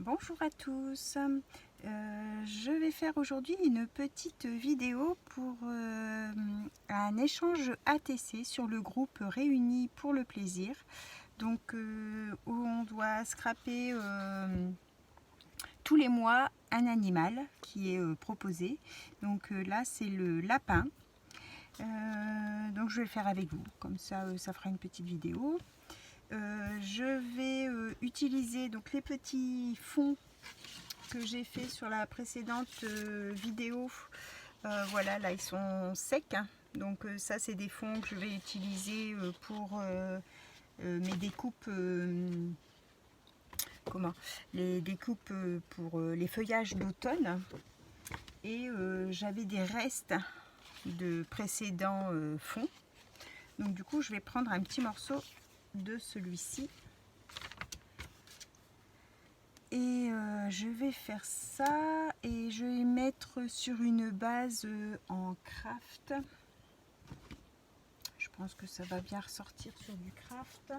Bonjour à tous, je vais faire aujourd'hui une petite vidéo pour un échange ATC sur le groupe Réunis pour le plaisir, donc où on doit scraper tous les mois un animal qui est proposé. Donc là c'est le lapin, donc je vais le faire avec vous, comme ça ça fera une petite vidéo. Je vais utiliser donc les petits fonds que j'ai fait sur la précédente vidéo. Voilà, là ils sont secs, hein. Donc ça c'est des fonds que je vais utiliser pour mes découpes, les découpes pour les feuillages d'automne. Et j'avais des restes de précédents fonds, donc du coup je vais prendre un petit morceau de celui-ci et je vais faire ça et je vais mettre sur une base en craft. Je pense que ça va bien ressortir sur du craft.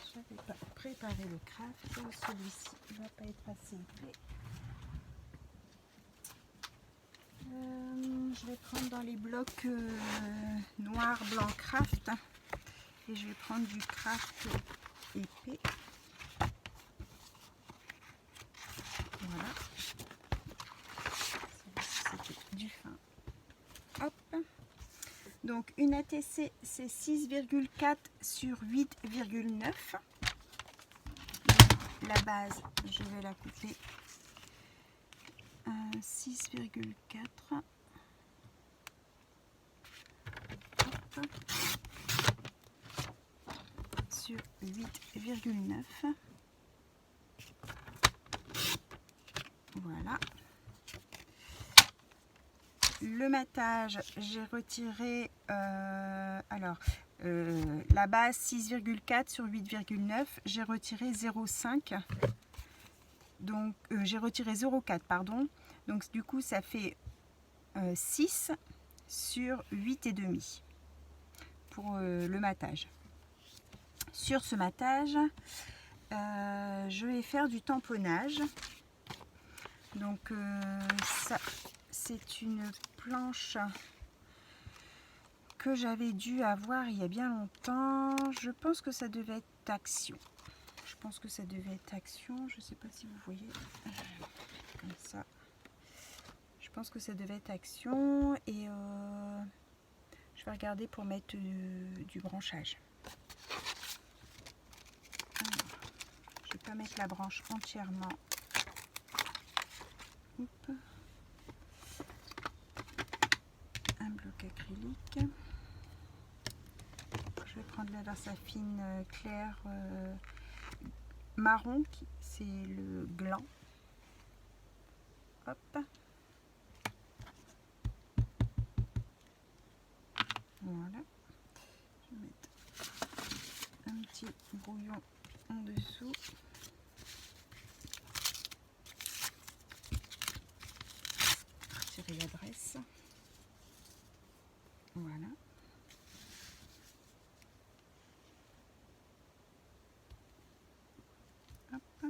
Je n'avais pas préparé le craft, celui-ci ne va pas être assez épais. Je vais prendre dans les blocs noir, blanc, craft. Et je vais prendre du craft épais. Voilà. C'était du fin. Hop. Donc une ATC c'est 6,4 sur 8,9. La base, je vais la couper à 6,4. Sur 8,9. Voilà. Le matage, j'ai retiré la base 6,4 sur 8,9, j'ai retiré 0,5. Donc j'ai retiré 0,4 pardon. Donc du coup ça fait 6 sur 8,5 pour le matage. Sur ce matage, je vais faire du tamponnage. Donc ça c'est une planche que j'avais dû avoir il y a bien longtemps. Je pense que ça devait être Action. Je pense que ça devait être Action. Je ne sais pas si vous voyez comme ça. Je pense que ça devait être Action et je vais regarder pour mettre du branchage. Alors, je ne vais pas mettre la branche entièrement. Oups. Un bloc acrylique. Je vais prendre la Versafine clair marron, c'est le gland. Hop. Voilà. Je vais mettre un petit brouillon en dessous. Retirer l'adresse. Voilà. Hop.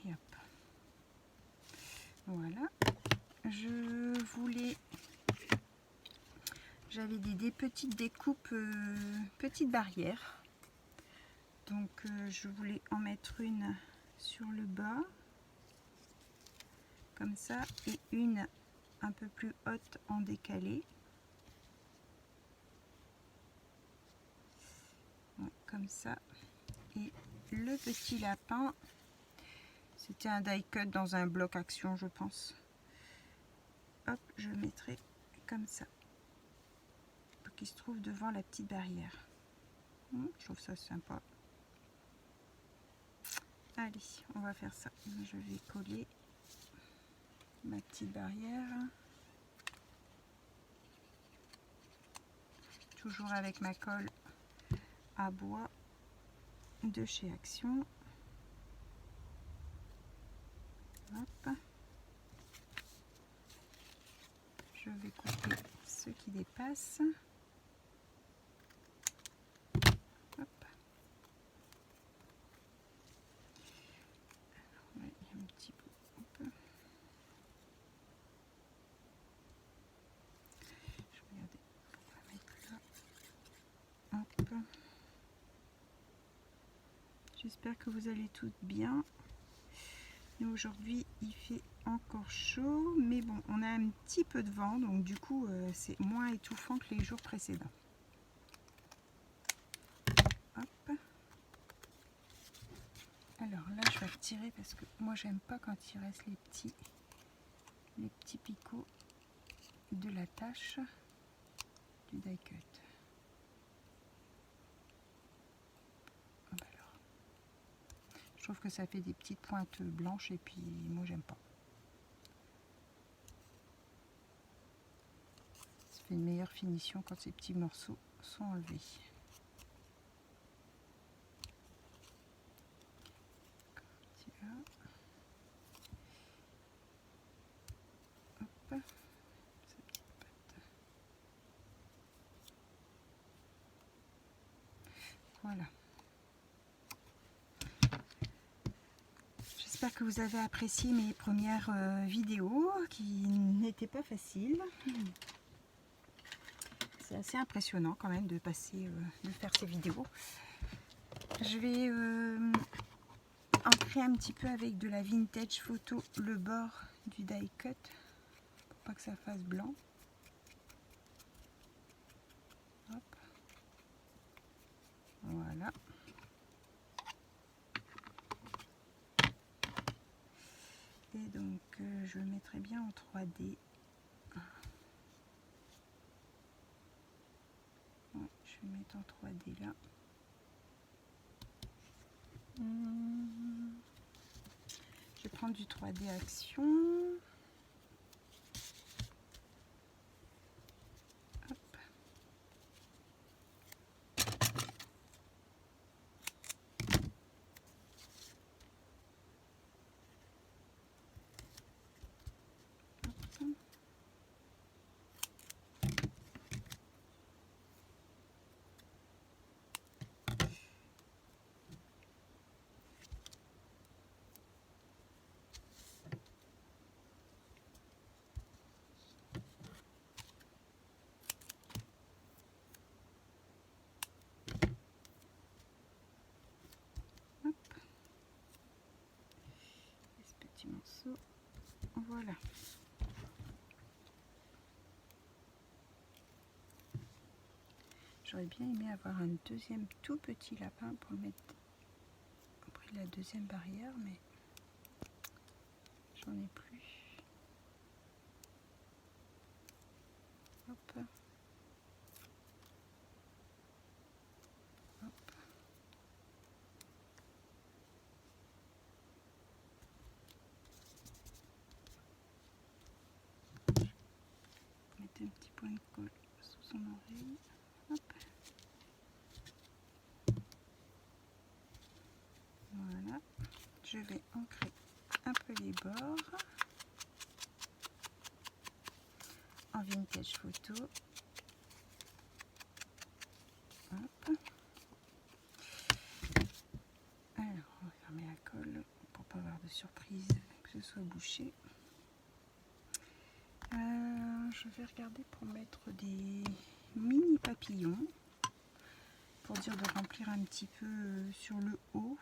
Et hop. Voilà. J'avais des petites découpes, petites barrières. Donc je voulais en mettre une sur le bas, comme ça, et une un peu plus haute en décalé. Ouais, comme ça. Et le petit lapin, c'était un die cut dans un bloc Action, je pense. Hop, je le mettrai comme ça. Pour qu'il se trouve devant la petite barrière. Je trouve ça sympa. Allez, on va faire ça. Je vais coller ma petite barrière. Toujours avec ma colle à bois de chez Action. Hop. Je vais couper ceux qui dépassent. Hop. Alors, ouais, il y a un petit peu. Hop. Je vais regarder. On va mettre là. Hop. J'espère que vous allez toutes bien. Nous aujourd'hui il fait encore chaud, mais bon, on a un petit peu de vent, donc du coup c'est moins étouffant que les jours précédents. Hop. Alors là je vais retirer parce que moi j'aime pas quand il reste les petits picots de la tâche du die cut. Alors, je trouve que ça fait des petites pointes blanches et puis moi j'aime pas. Ça fait une meilleure finition quand ces petits morceaux sont enlevés. Hop. Voilà. J'espère que vous avez apprécié mes premières vidéos qui n'étaient pas faciles. C'est assez impressionnant quand même de faire ces vidéos. Je vais ancrer un petit peu avec de la vintage photo le bord du die cut pour pas que ça fasse blanc. Hop. Voilà. Et donc je le mettrai bien en 3D. Ouais, je vais le mettre en 3D là. Je vais prendre du 3D action. Hop. Hop. Ce petit morceau, voilà. J'aurais bien aimé avoir un deuxième tout petit lapin pour le mettre auprès de la deuxième barrière, mais j'en ai plus. Hop. Hop. Mettre un petit point de colle sous son oreille. Hop. Voilà. Je vais ancrer un peu les bords en vintage photo. Hop. Alors, on va fermer la colle pour pas avoir de surprise que ce soit bouché. Je vais regarder pour mettre des mini papillons pour dire de remplir un petit peu sur le haut.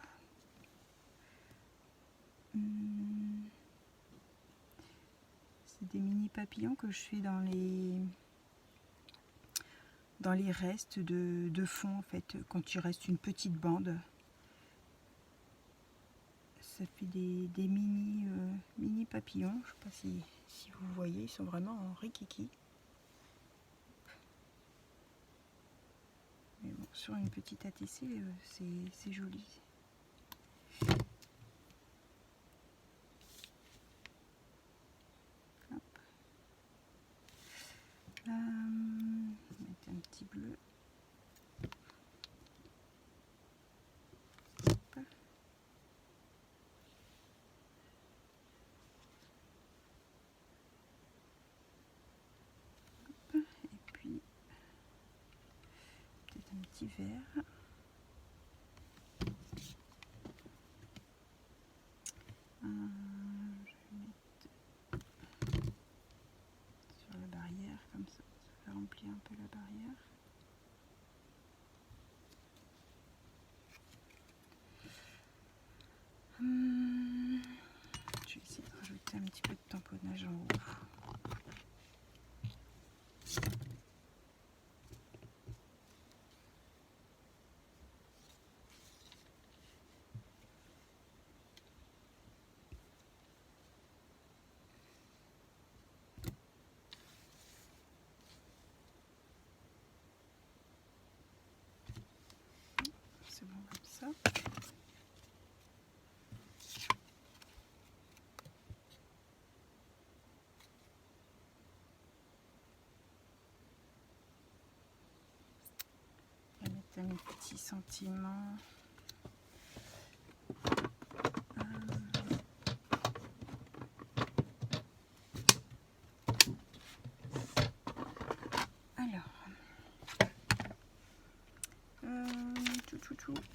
C'est des mini papillons que je fais dans les restes de fond en fait, quand il reste une petite bande. Ça fait des mini papillons. Je ne sais pas si vous voyez, ils sont vraiment en rikiki. Mais bon, sur une petite ATC, c'est joli. Hop. Mettre un petit bleu. Hop. petit verre. Je vais mettre sur la barrière, comme ça fait remplir un peu la barrière. Je vais essayer de rajouter un petit peu de tamponnage en haut. C'est bon comme ça. Je vais mettre un petit sentiment.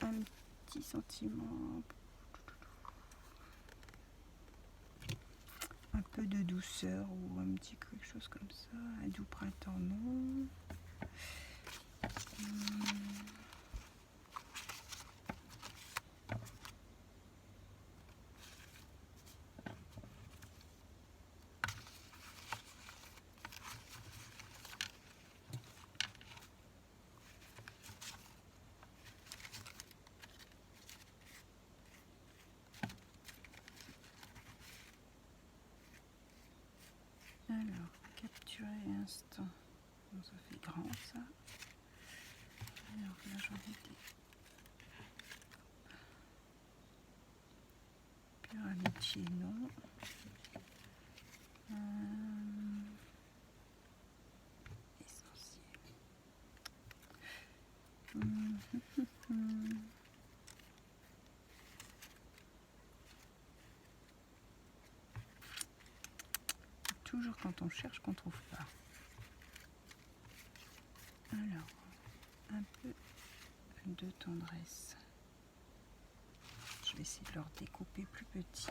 Un petit sentiment, un peu de douceur ou un petit quelque chose comme ça, un doux printemps non. Alors, capturer instant. Bon, ça fait grand ça. Alors là, j'en ai des pure amitié, non. Essentiel. Toujours quand on cherche qu'on trouve pas. Alors, un peu de tendresse. Je vais essayer de leur découper plus petit.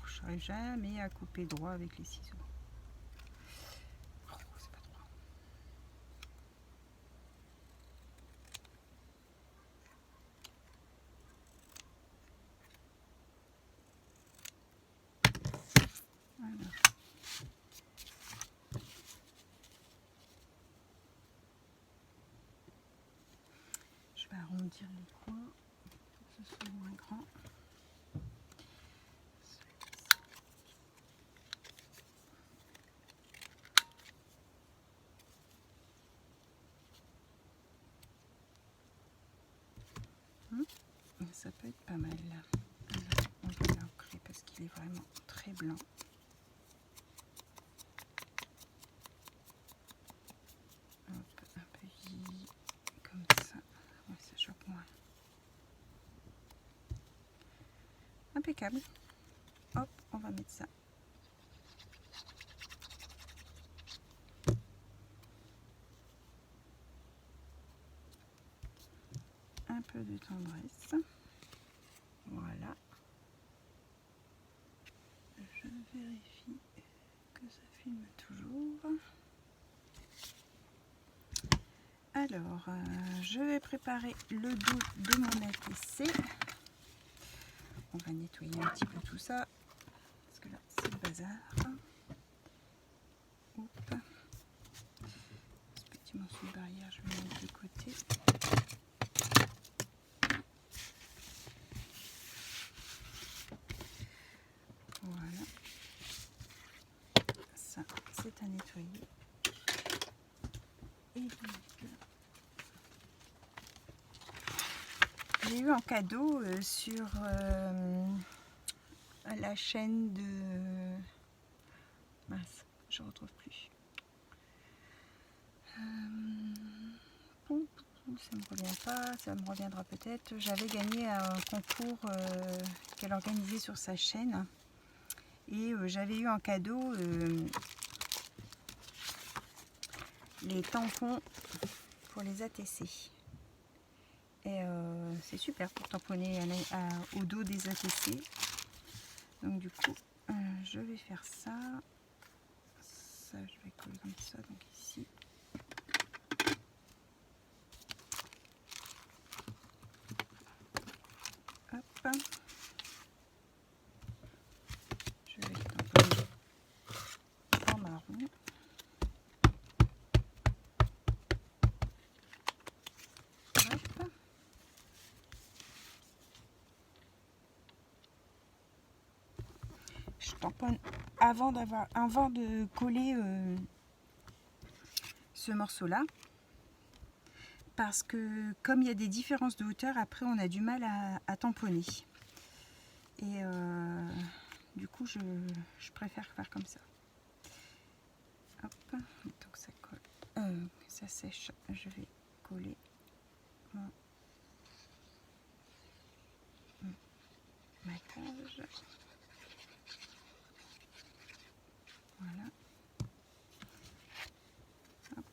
Je n'arrive jamais à couper droit avec les ciseaux. Oh, c'est pas droit. Voilà. Je vais arrondir les coins pour que ce soit moins grand. Ça peut être pas mal. Alors, on va l'ancrer parce qu'il est vraiment très blanc. Hop, un peu comme ça. Ouais, ça choque moins. Impeccable. Hop, on va mettre ça. Un peu de tendresse. Voilà. Je vérifie que ça filme toujours. Alors, je vais préparer le dos de mon ATC. On va nettoyer un petit peu tout ça, parce que là, c'est le bazar. Hop. Ce petit morceau de barrière, je vais le mettre de côté. Voilà. J'ai eu en cadeau sur la chaîne de... Mince, je ne retrouve plus. Ça me revient pas, ça me reviendra peut-être. J'avais gagné un concours qu'elle organisait sur sa chaîne. Et j'avais eu en cadeau les tampons pour les ATC. Et c'est super pour tamponner au dos des ATC. Donc du coup, je vais faire ça. Ça, je vais coller comme ça, donc ici. Hop. Je vais le tamponner en marron. Hop. Je tamponne avant de coller ce morceau là, parce que comme il y a des différences de hauteur, après on a du mal à tamponner, et du coup je préfère faire comme ça. Hop, donc ça colle, ça sèche, je vais coller ma cage. Voilà. Hop.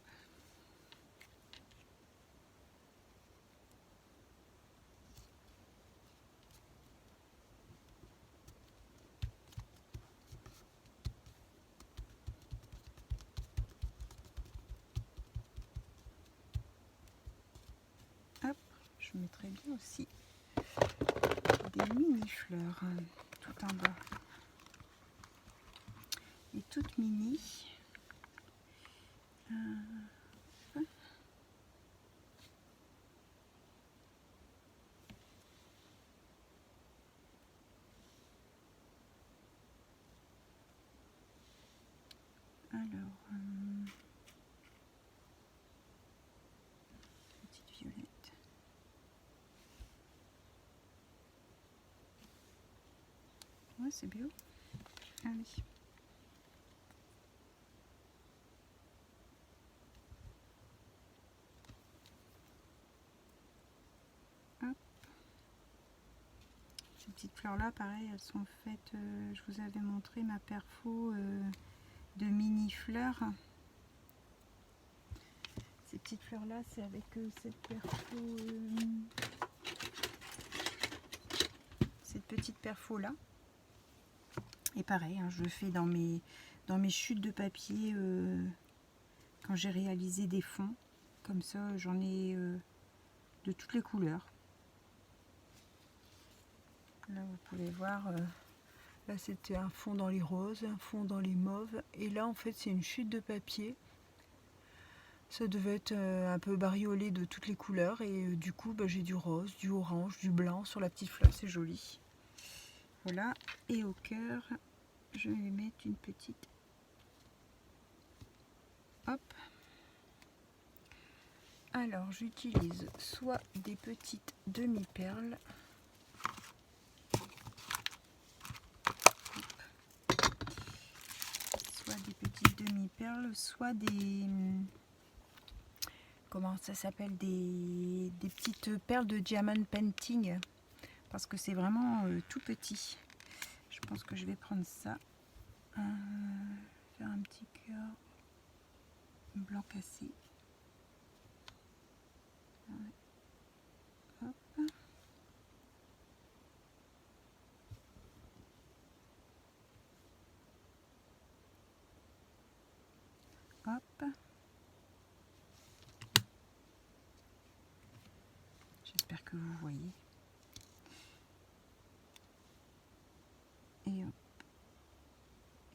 Hop, je mettrai bien aussi des mini fleurs tout en bas. Et toutes mini. Alors, petite violette. Ouais, c'est bio. Ah oui. Hop. Ces petites fleurs là, pareil, elles sont faites, je vous avais montré ma perfo de mini fleurs. Ces petites fleurs là, c'est avec cette perfo, cette petite perfo là. Et pareil, hein, je le fais dans mes chutes de papier quand j'ai réalisé des fonds. Comme ça, j'en ai de toutes les couleurs. Là, vous pouvez voir, là c'était un fond dans les roses, un fond dans les mauves. Et là, en fait, c'est une chute de papier. Ça devait être un peu bariolé de toutes les couleurs. Et du coup, bah, j'ai du rose, du orange, du blanc sur la petite fleur. C'est joli. Voilà. Et au cœur, je vais mettre une petite. Hop. Alors, j'utilise soit des petites demi-perles. Soit des petites demi-perles, soit des... Comment ça s'appelle, des petites perles de diamond painting. Parce que c'est vraiment tout petit. Je pense que je vais prendre ça. Faire un petit cœur blanc cassé. Ouais. Hop. Hop. J'espère que vous voyez. Et hop.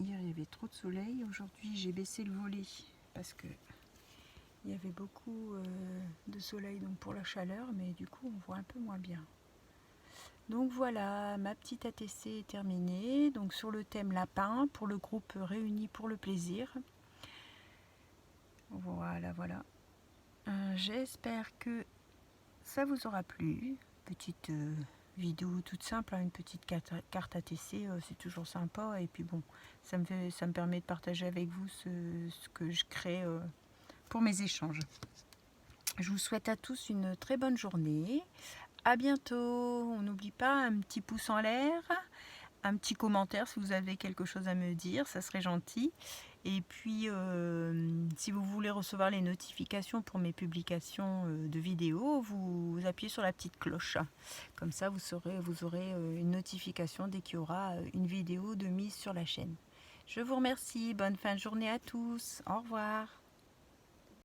Hier il y avait trop de soleil. Aujourd'hui j'ai baissé le volet parce que il y avait beaucoup de soleil, donc pour la chaleur, mais du coup on voit un peu moins bien. Donc voilà, ma petite ATC est terminée. Donc sur le thème lapin pour le groupe Réunis pour le plaisir. Voilà, voilà. j'espère que ça vous aura plu. Petite vidéo toute simple, hein, une petite carte ATC, c'est toujours sympa. Et puis bon, ça me permet de partager avec vous ce que je crée pour mes échanges. Je vous souhaite à tous une très bonne journée. À bientôt. On n'oublie pas un petit pouce en l'air, un petit commentaire si vous avez quelque chose à me dire, ça serait gentil. Et puis, si vous voulez recevoir les notifications pour mes publications de vidéos, vous appuyez sur la petite cloche. Comme ça, vous aurez une notification dès qu'il y aura une vidéo de mise sur la chaîne. Je vous remercie. Bonne fin de journée à tous. Au revoir.